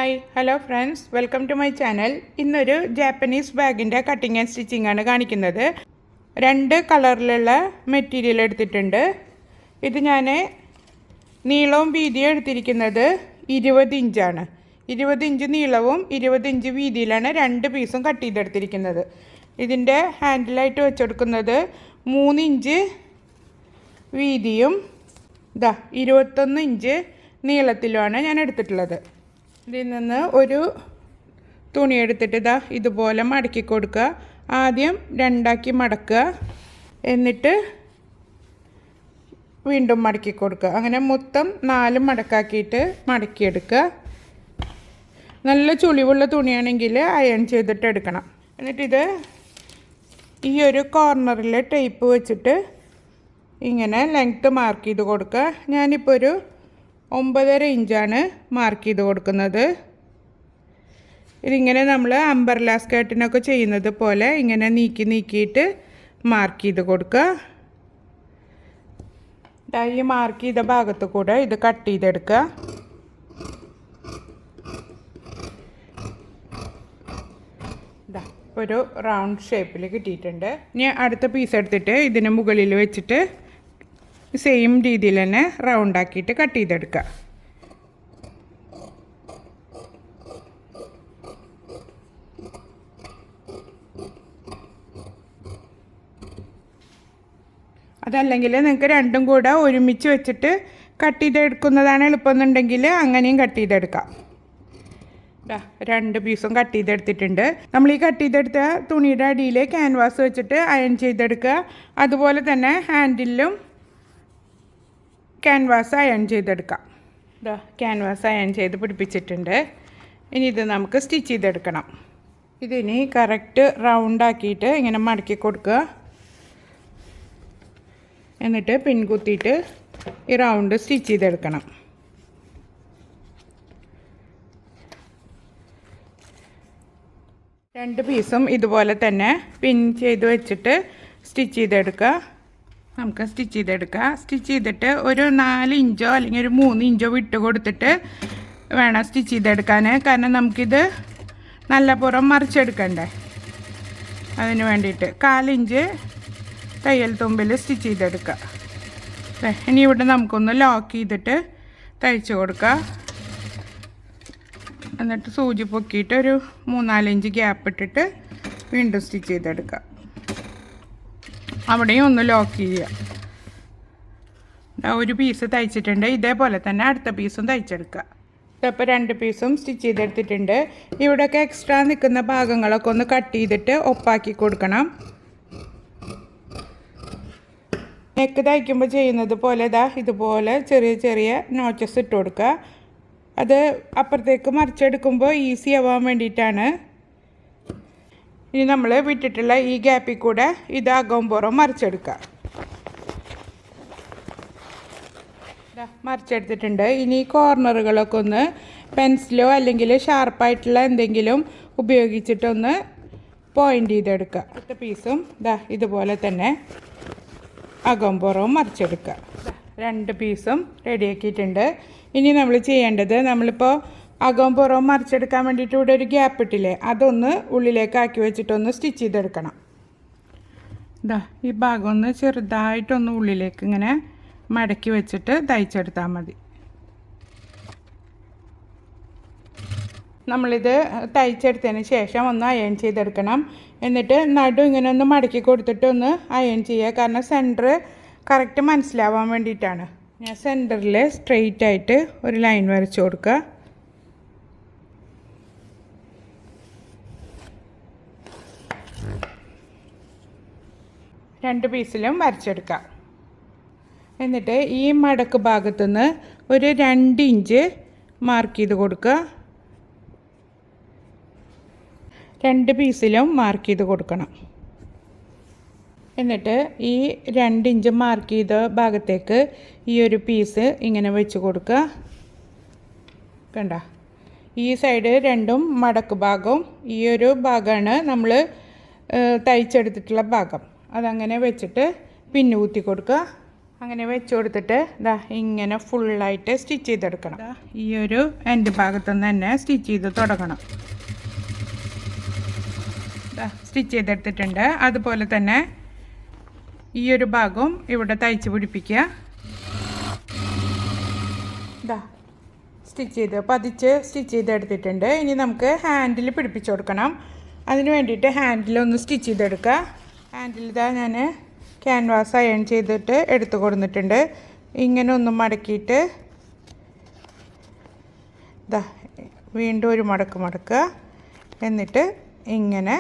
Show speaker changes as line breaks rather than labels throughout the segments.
Hi hello friends, welcome to my channel. ഇന്നൊരു Japanese ബാഗിൻ്റെ cutting and stitching ആണ് കാണിക്കുന്നത്. 2 കളറിലുള്ള മെറ്റീരിയൽ എടുത്തിട്ടുണ്ട്. ഇത് ഞാൻ നീളവും വീതിയും എടുത്തിരിക്കുന്നത് 20 ഇഞ്ചാണ്. 20 ഇഞ്ച് നീളവും 20 ഇഞ്ച് വീതിയിലാണ് 2 പീസും കട്ട് ചെയ്തെടുത്തിരിക്കുന്നത്. ഇതിൻ്റെ ഹാൻഡിലായിട്ട് വെച്ചെടുക്കുന്നത് 3 ഇഞ്ച് വീതിയും 21 ഇഞ്ച് നീളത്തിലുമാണ് ഞാൻ എടുത്തിട്ടുള്ളത്. ഇതിൽ നിന്ന് ഒരു തുണി എടുത്തിട്ട് ഇതുപോലെ മടക്കി കൊടുക്കുക. ആദ്യം 2ആക്കി മടക്കുക, എന്നിട്ട് വീണ്ടും മടക്കി കൊടുക്കുക. അങ്ങനെ മൊത്തം 4 മടക്കാക്കിയിട്ട് മടക്കിയെടുക്കുക. നല്ല ചുളിവുള്ള തുണിയാണെങ്കിൽ അയൺ ചെയ്തിട്ട് എടുക്കണം. എന്നിട്ടിത് ഈ ഒരു കോർണറിൽ ടേപ്പ് വെച്ചിട്ട് ഇങ്ങനെ ലെങ്ത്ത് മാർക്ക് ചെയ്ത് കൊടുക്കുക. ഞാനിപ്പോൾ ഒരു 9.5 ഇഞ്ചാണ് മാർക്ക് ചെയ്ത് കൊടുക്കുന്നത്. ഇതിങ്ങനെ നമ്മൾ അംബർല സ്കേർട്ടിനൊക്കെ ചെയ്യുന്നത് പോലെ ഇങ്ങനെ നീക്കിയിട്ട് മാർക്ക് ചെയ്ത് കൊടുക്കുക. ഈ മാർക്ക് ചെയ്ത ഭാഗത്ത് കൂടെ ഇത് കട്ട് ചെയ്തെടുക്കുക. ഒരു റൗണ്ട് ഷേപ്പിൽ കിട്ടിയിട്ടുണ്ട്. ഇനി അടുത്ത പീസ് എടുത്തിട്ട് ഇതിന് മുകളിൽ വെച്ചിട്ട് സെയിം രീതിയിൽ തന്നെ റൗണ്ടാക്കിയിട്ട് കട്ട് ചെയ്തെടുക്കുക. അതല്ലെങ്കിൽ നിങ്ങൾക്ക് രണ്ടും കൂടെ ഒരുമിച്ച് വെച്ചിട്ട് കട്ട് ചെയ്തെടുക്കുന്നതാണ് എളുപ്പമെന്നുണ്ടെങ്കിൽ അങ്ങനെയും കട്ട് ചെയ്തെടുക്കാം. 2 പീസും കട്ട് ചെയ്തെടുത്തിട്ടുണ്ട്. നമ്മൾ ഈ കട്ട് ചെയ്തെടുത്ത തുണിയുടെ അടിയിൽ ക്യാൻവാസ് വെച്ചിട്ട് അയൺ ചെയ്തെടുക്കുക. അതുപോലെ തന്നെ ഹാൻഡിലും ക്യാൻവാസ് അയൺ ചെയ്തെടുക്കാം. ക്യാൻവാസ് അയൺ ചെയ്ത് പിടിപ്പിച്ചിട്ടുണ്ട്. ഇനി ഇത് നമുക്ക് സ്റ്റിച്ച് ചെയ്തെടുക്കണം. ഇതിനി കറക്റ്റ് റൗണ്ടാക്കിയിട്ട് ഇങ്ങനെ മടക്കി കൊടുക്കുക. എന്നിട്ട് പിൻ കുത്തിയിട്ട് ഈ റൗണ്ട് സ്റ്റിച്ച് ചെയ്തെടുക്കണം. രണ്ട് പീസും ഇതുപോലെ തന്നെ പിൻ ചെയ്ത് വെച്ചിട്ട് സ്റ്റിച്ച് ചെയ്തെടുക്കുക. നമുക്ക് സ്റ്റിച്ച് ചെയ്തെടുക്കുക. സ്റ്റിച്ച് ചെയ്തിട്ട് ഒരു 4 ഇഞ്ചോ അല്ലെങ്കിൽ ഒരു 3 ഇഞ്ചോ വിട്ട് കൊടുത്തിട്ട് വേണം സ്റ്റിച്ച് ചെയ്തെടുക്കാൻ. കാരണം നമുക്കിത് നല്ല പുറം മറിച്ചെടുക്കണ്ടേ, അതിന് വേണ്ടിയിട്ട് 4 ഇഞ്ച് തയ്യൽ തുമ്പിൽ സ്റ്റിച്ച് ചെയ്തെടുക്കുക. ഇനി ഇവിടെ നമുക്കൊന്ന് ലോക്ക് ചെയ്തിട്ട് തയ്ച്ച് കൊടുക്കുക. എന്നിട്ട് സൂചി പൊക്കിയിട്ട് ഒരു 3-4 ഇഞ്ച് ഗ്യാപ്പ് ഇട്ടിട്ട് വീണ്ടും സ്റ്റിച്ച് ചെയ്തെടുക്കുക. അവിടെയും ഒന്ന് ലോക്ക് ചെയ്യുക. ഒരു പീസ് തയ്ച്ചിട്ടുണ്ട്. ഇതേപോലെ തന്നെ അടുത്ത പീസും തയ്ച്ചെടുക്കുക. ഇതപ്പോൾ 2 പീസും സ്റ്റിച്ച് ചെയ്തെടുത്തിട്ടുണ്ട്. ഇവിടെയൊക്കെ എക്സ്ട്രാ നിൽക്കുന്ന ഭാഗങ്ങളൊക്കെ ഒന്ന് കട്ട് ചെയ്തിട്ട് ഒപ്പാക്കി കൊടുക്കണം. നെക്ക് തയ്ക്കുമ്പോൾ ചെയ്യുന്നത് പോലെ ഇതുപോലെ ചെറിയ ചെറിയ നോച്ചസ് ഇട്ട് കൊടുക്കുക. അത് അപ്പുറത്തേക്ക് മറിച്ചെടുക്കുമ്പോൾ ഈസി ആവാൻ വേണ്ടിയിട്ടാണ്. ഇനി നമ്മൾ വിട്ടിട്ടുള്ള ഈ ഗ്യാപ്പിൽ കൂടെ ഇത് അകവും പുറവും മറിച്ചെടുക്കുക. മറിച്ചെടുത്തിട്ടുണ്ട്. ഇനി കോർണറുകളൊക്കെ ഒന്ന് പെൻസിലോ അല്ലെങ്കിൽ ഷാർപ്പായിട്ടുള്ള എന്തെങ്കിലും ഉപയോഗിച്ചിട്ടൊന്ന് പോയിൻ്റ് ചെയ്തെടുക്കുക. അടുത്ത പീസും ഇതുപോലെ തന്നെ അകവും പുറവും മറിച്ചെടുക്കുക. 2 പീസും റെഡിയാക്കിയിട്ടുണ്ട്. ഇനി നമ്മൾ ചെയ്യേണ്ടത്, നമ്മളിപ്പോൾ അകവും പുറവും മറിച്ചെടുക്കാൻ വേണ്ടിയിട്ട് ഇവിടെ ഒരു ഗ്യാപ്പ് ഇട്ടില്ലേ, അതൊന്ന് ഉള്ളിലേക്ക് ആക്കി വെച്ചിട്ടൊന്ന് സ്റ്റിച്ച് ചെയ്തെടുക്കണം. ഈ ഭാഗം ഒന്ന് ചെറുതായിട്ടൊന്ന് ഉള്ളിലേക്ക് ഇങ്ങനെ മടക്കി വെച്ചിട്ട് തയ്ച്ചെടുത്താൽ മതി. നമ്മളിത് തയ്ച്ചെടുത്തതിന് ശേഷം ഒന്ന് അയൺ ചെയ്തെടുക്കണം. എന്നിട്ട് നടു ഇങ്ങനെ ഒന്ന് മടക്കി കൊടുത്തിട്ട് ഒന്ന് അയൺ ചെയ്യുക. കാരണം സെൻറ്റർ കറക്റ്റ് മനസ്സിലാവാൻ വേണ്ടിയിട്ടാണ്. ഞാൻ സെൻറ്ററിൽ സ്ട്രെയിറ്റ് ആയിട്ട് ഒരു ലൈൻ വരച്ച് കൊടുക്കുക. രണ്ട് പീസിലും വരച്ചെടുക്കാം. എന്നിട്ട് ഈ മടക്ക് ഭാഗത്തുനിന്ന് ഒരു 2 ഇഞ്ച് മാർക്ക് ചെയ്ത് കൊടുക്കുക. 2 പീസിലും മാർക്ക് ചെയ്ത് കൊടുക്കണം. എന്നിട്ട് ഈ 2 ഇഞ്ച് മാർക്ക് ചെയ്ത ഭാഗത്തേക്ക് ഈ ഒരു പീസ് ഇങ്ങനെ വെച്ച് കൊടുക്കുക. കണ്ട, ഈ സൈഡ് രണ്ടും മടക്ക് ഭാഗവും ഈ ഒരു ഭാഗമാണ് നമ്മൾ തയ്ച്ചെടുത്തിട്ടുള്ള ഭാഗം. അതങ്ങനെ വെച്ചിട്ട് പിന്നു കുത്തി കൊടുക്കുക. അങ്ങനെ വെച്ച് കൊടുത്തിട്ട് ഇതാ ഇങ്ങനെ ഫുള്ളായിട്ട് സ്റ്റിച്ച് ചെയ്തെടുക്കണം. ഈ ഒരു എൻഡ് ഭാഗത്തുനിന്ന് തന്നെ സ്റ്റിച്ച് ചെയ്ത് തുടങ്ങണം. സ്റ്റിച്ച് ചെയ്തെടുത്തിട്ടുണ്ട്. അതുപോലെ തന്നെ ഈ ഒരു ഭാഗവും ഇവിടെ തയ്ച്ച് പിടിപ്പിക്കുക. ഇതാ സ്റ്റിച്ച് ചെയ്ത് പതിച്ച് സ്റ്റിച്ച് ചെയ്തെടുത്തിട്ടുണ്ട്. ഇനി നമുക്ക് ഹാൻഡിൽ പിടിപ്പിച്ച് കൊടുക്കണം. അതിന് വേണ്ടിയിട്ട് ഹാൻഡിലൊന്ന് സ്റ്റിച്ച് ചെയ്തെടുക്കുക. ഹാൻഡിൽ ഇതാ ഞാൻ ക്യാൻവാസ് അയൺ ചെയ്തിട്ട് എടുത്ത് കൊടുത്തിട്ടുണ്ട്. ഇങ്ങനെ ഒന്ന് മടക്കിയിട്ട് ഇതാ വീണ്ടും ഒരു മടക്കുക. എന്നിട്ട് ഇങ്ങനെ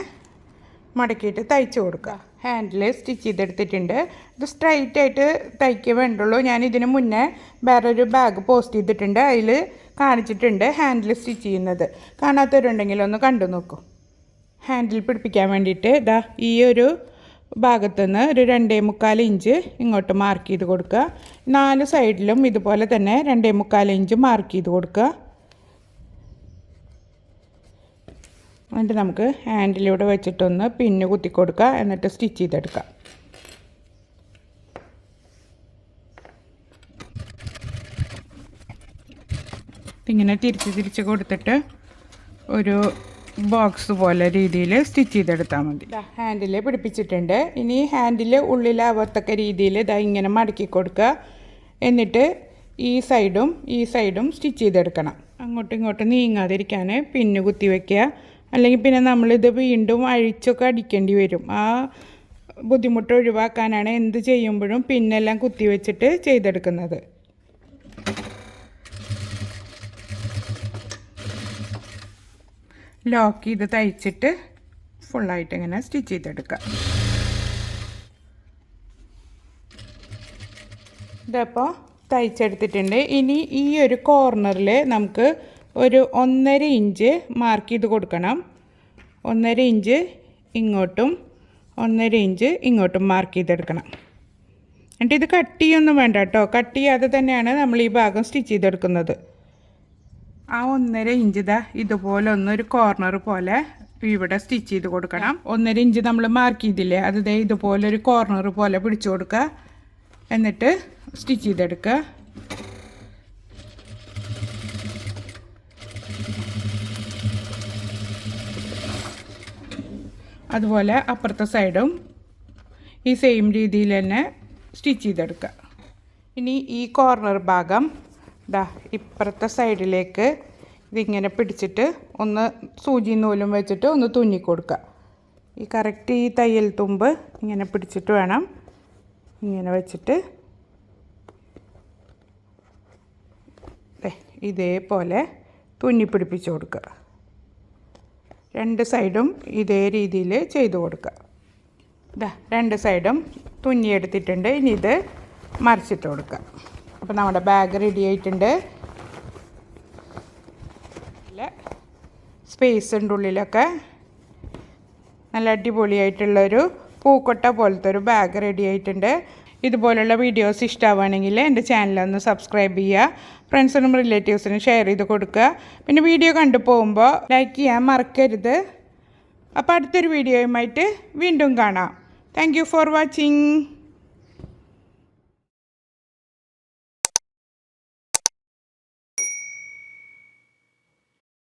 മടക്കിയിട്ട് തയ്ച്ച് കൊടുക്കുക. ഹാൻഡിൽ സ്റ്റിച്ച് ചെയ്തെടുത്തിട്ടുണ്ട്. ഇത് സ്ട്രൈറ്റ് ആയിട്ട് തയ്ക്കേ വേണ്ടുള്ളൂ. ഞാൻ ഇതിന് മുന്നേ വേറൊരു ബാഗ് പോസ്റ്റ് ചെയ്തിട്ടുണ്ട്. അതിൽ കാണിച്ചിട്ടുണ്ട് ഹാൻഡിൽ സ്റ്റിച്ച് ചെയ്യുന്നത്. കാണാത്തവരുണ്ടെങ്കിൽ ഒന്ന് കണ്ടു നോക്കൂ. ഹാൻഡിൽ പിടിപ്പിക്കാൻ വേണ്ടിയിട്ട് ഇതാ ഈ ഒരു ഭാഗത്തുനിന്ന് ഒരു 2.25 ഇഞ്ച് ഇങ്ങോട്ട് മാർക്ക് ചെയ്ത് കൊടുക്കുക. 4 സൈഡിലും ഇതുപോലെ തന്നെ 2.25 ഇഞ്ച് മാർക്ക് ചെയ്ത് കൊടുക്കുക. എന്നിട്ട് നമുക്ക് ഹാൻഡിലൂടെ വെച്ചിട്ടൊന്ന് പിന്ന് കുത്തി കൊടുക്കുക. എന്നിട്ട് സ്റ്റിച്ച് ചെയ്തെടുക്കുക. ഇങ്ങനെ തിരിച്ച് കൊടുത്തിട്ട് ഒരു ബോക്സ് പോലെ രീതിയിൽ സ്റ്റിച്ച് ചെയ്തെടുത്താൽ മതി. ഹാൻഡിൽ പിടിപ്പിച്ചിട്ടുണ്ട്. ഇനി ഹാൻഡിൽ ഉള്ളിലാവത്തക്ക രീതിയിൽ ഇതാ ഇങ്ങനെ മടക്കി കൊടുക്കുക. എന്നിട്ട് ഈ സൈഡും സ്റ്റിച്ച് ചെയ്തെടുക്കണം. അങ്ങോട്ടും ഇങ്ങോട്ടും നീങ്ങാതിരിക്കാൻ പിന്ന് കുത്തി വയ്ക്കുക. അല്ലെങ്കിൽ പിന്നെ നമ്മളിത് വീണ്ടും അഴിച്ചൊക്കെ അടിക്കേണ്ടി വരും. ആ ബുദ്ധിമുട്ട് ഒഴിവാക്കാനാണ് എന്ത് ചെയ്യുമ്പോഴും പിന്നെല്ലാം കുത്തി വെച്ചിട്ട് ചെയ്തെടുക്കുന്നത്. ലോക്ക് ചെയ്ത് തയ്ച്ചിട്ട് ഫുള്ളായിട്ട് ഇങ്ങനെ സ്റ്റിച്ച് ചെയ്തെടുക്കുക. ഇതപ്പോൾ തയ്ച്ചെടുത്തിട്ടുണ്ട്. ഇനി ഈ ഒരു കോർണറിൽ നമുക്ക് ഒരു 1.5 ഇഞ്ച് മാർക്ക് ചെയ്ത് കൊടുക്കണം. 1.5 ഇഞ്ച് ഇങ്ങോട്ടും 1.5 ഇഞ്ച് ഇങ്ങോട്ടും മാർക്ക് ചെയ്തെടുക്കണം. എന്നിട്ട് ഇത് കട്ട് ചെയ്യൊന്നും വേണ്ട കേട്ടോ. കട്ട് ചെയ്യാതെ തന്നെയാണ് നമ്മൾ ഈ ഭാഗം സ്റ്റിച്ച് ചെയ്തെടുക്കുന്നത്. ആ 1.5 ഇഞ്ച് ഇതുപോലെ ഒന്നൊരു കോർണർ പോലെ ഇവിടെ സ്റ്റിച്ച് ചെയ്ത് കൊടുക്കണം. 1.5 ഇഞ്ച് നമ്മൾ മാർക്ക് ചെയ്തില്ലേ, അത് ഇതുപോലെ ഒരു കോർണർ പോലെ പിടിച്ചു കൊടുക്കുക. എന്നിട്ട് സ്റ്റിച്ച് ചെയ്തെടുക്കുക. അതുപോലെ അപ്പുറത്തെ സൈഡും ഈ സെയിം രീതിയിൽ തന്നെ സ്റ്റിച്ച് ചെയ്തെടുക്കുക. ഇനി ഈ കോർണർ ഭാഗം ഇപ്പുറത്തെ സൈഡിലേക്ക് ഇതിങ്ങനെ പിടിച്ചിട്ട് ഒന്ന് സൂചി നൂലും വെച്ചിട്ട് ഒന്ന് തുന്നി കൊടുക്കുക. ഈ കറക്റ്റ് ഈ തയ്യൽ തുമ്പ് ഇങ്ങനെ പിടിച്ചിട്ട് വേണം ഇങ്ങനെ വെച്ചിട്ട് ഇതേപോലെ തുന്നി പിടിപ്പിച്ച് കൊടുക്കുക. 2 സൈഡും ഇതേ രീതിയിൽ ചെയ്ത് കൊടുക്കുക. 2 സൈഡും തുന്നിയെടുത്തിട്ടുണ്ട്. ഇനി ഇത് മറിച്ചിട്ട് കൊടുക്കുക. അപ്പോൾ നമ്മുടെ ബാഗ് റെഡി ആയിട്ടുണ്ട്. സ്പേസ് ഉണ്ട് ഉള്ളിലൊക്കെ. നല്ല അടിപൊളിയായിട്ടുള്ളൊരു പൂക്കൊട്ട പോലത്തെ ഒരു ബാഗ് റെഡി ആയിട്ടുണ്ട്. ഇതുപോലുള്ള വീഡിയോസ് ഇഷ്ടമാവുകയാണെങ്കിൽ എൻ്റെ ചാനലൊന്ന് സബ്സ്ക്രൈബ് ചെയ്യുക. ഫ്രണ്ട്സിനും റിലേറ്റീവ്സിനും ഷെയർ ചെയ്ത് കൊടുക്കുക. പിന്നെ വീഡിയോ കണ്ടു പോകുമ്പോൾ ലൈക്ക് ചെയ്യാൻ മറക്കരുത്. അപ്പോൾ അടുത്തൊരു വീഡിയോയുമായിട്ട് വീണ്ടും കാണാം. Thank you for watching.